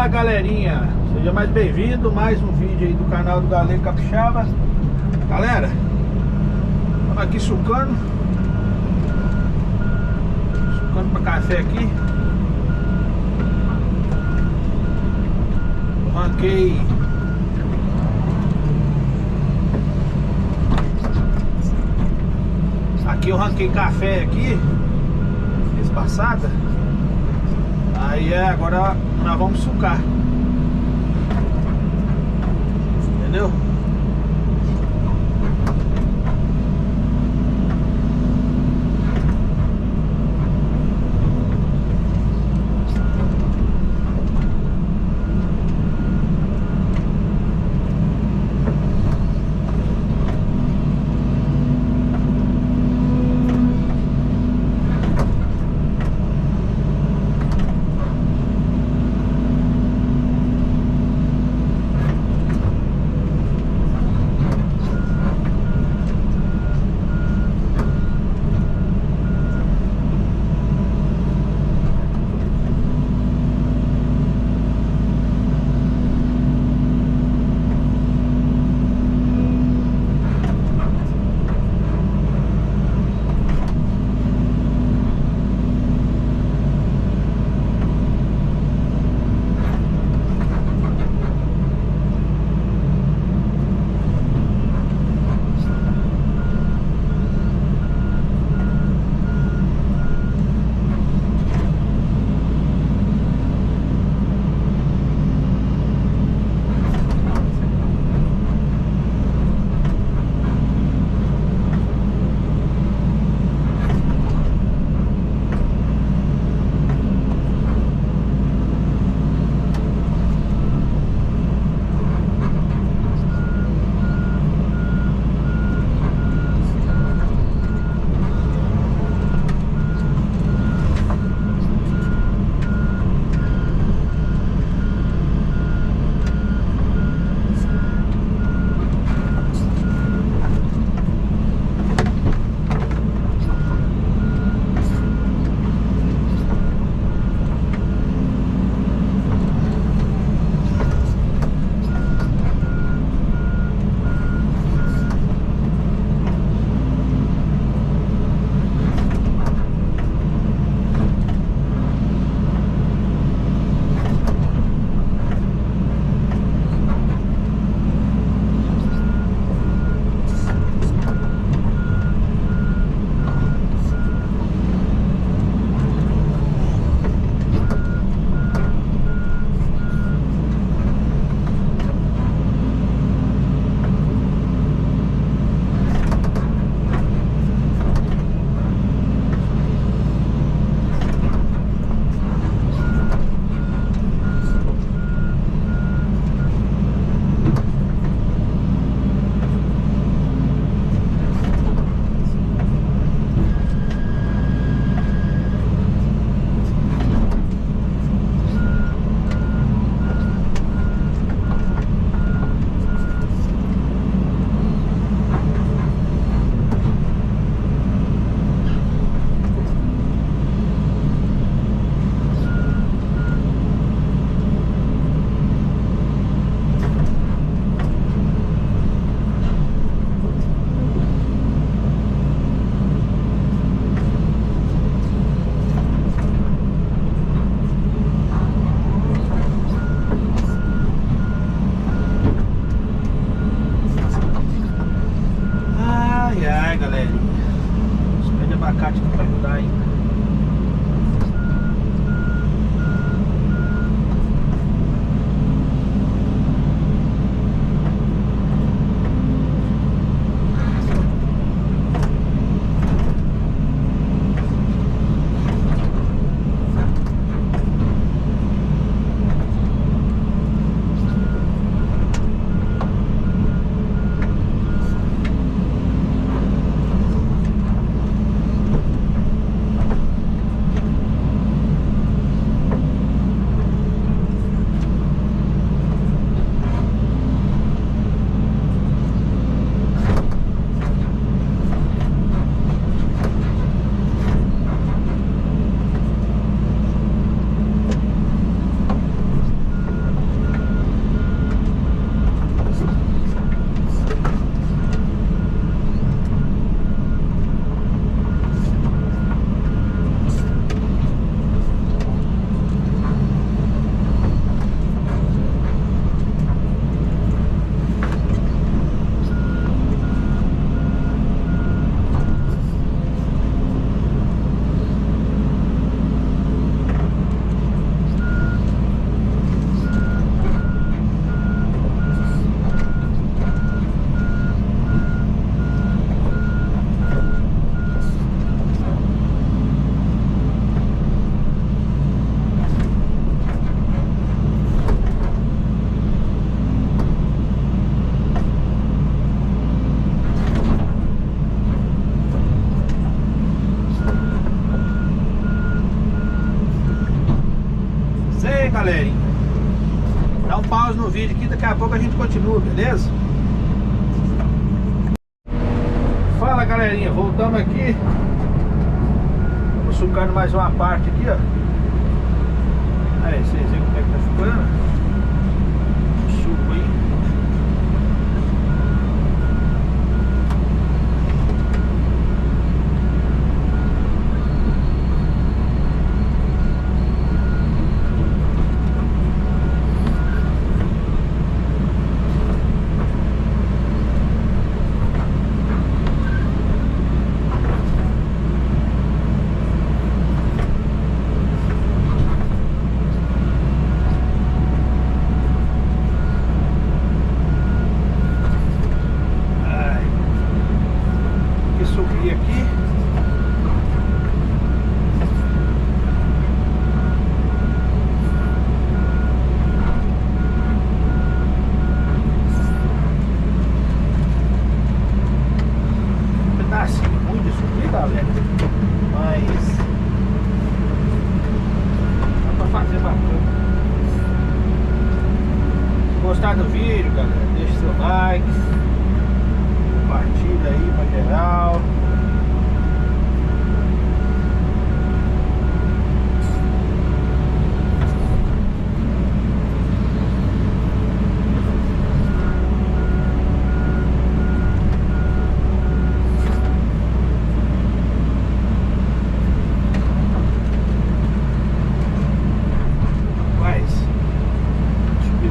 Fala galerinha, seja mais bem-vindo, mais um vídeo aí do canal do Galego Capixaba. Galera, estamos aqui sucando para café aqui. Ranquei aqui, eu ranquei café aqui mês passado. Aí agora nós vamos sucar. Entendeu? galerinha. Dá um pause no vídeo aqui, daqui a pouco a gente continua, beleza? Fala galerinha, voltamos aqui. Estamos sucando mais uma parte aqui, ó. Aí, vocês veem como é que tá ficando. Suco aí. Subir aqui. Um pedacinho ruim de subir, galera, mas dá pra fazer bacana. Gostar do vídeo, galera, deixa seu like, compartilha aí pra geral.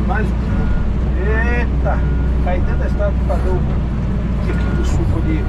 Mais um pouco. Eita! Cai dentro da estrada pra fazer o biquinho do suco ali.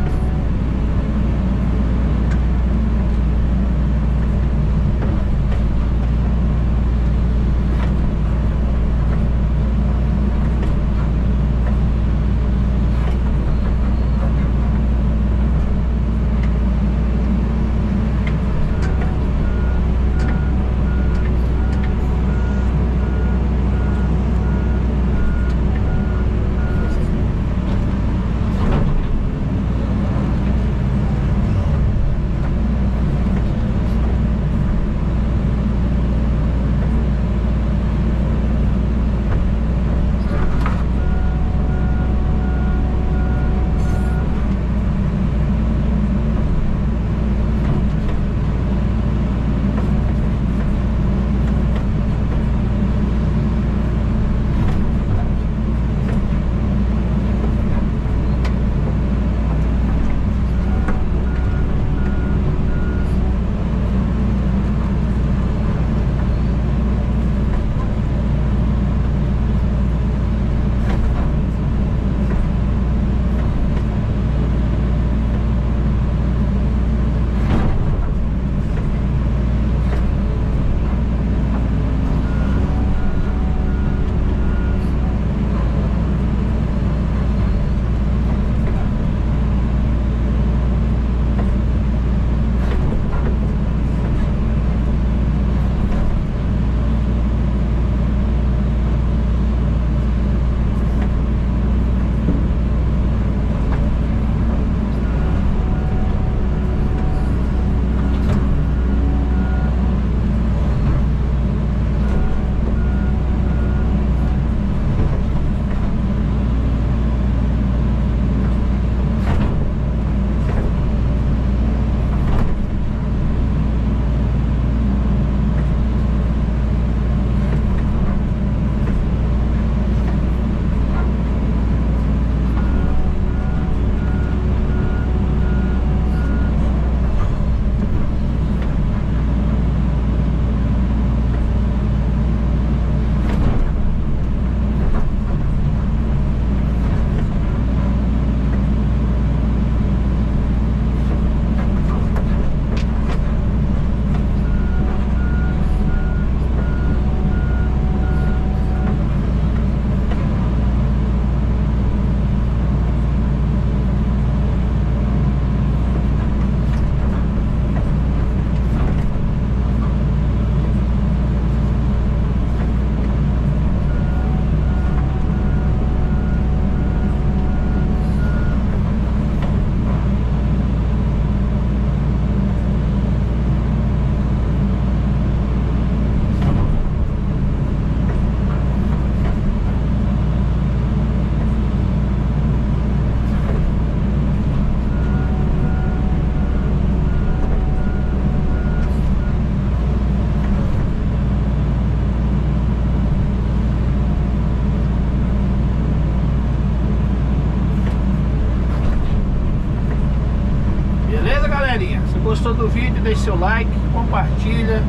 vídeo, deixe seu like, compartilha,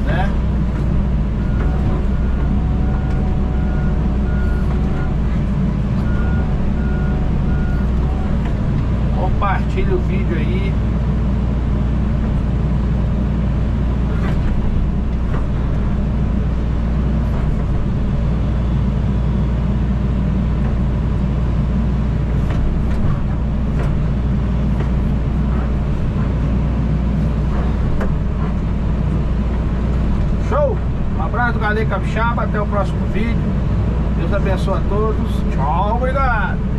né? Compartilha o vídeo aí. Show! Um abraço do Galê Capixaba, até o próximo vídeo. Deus abençoe a todos. Tchau, obrigado!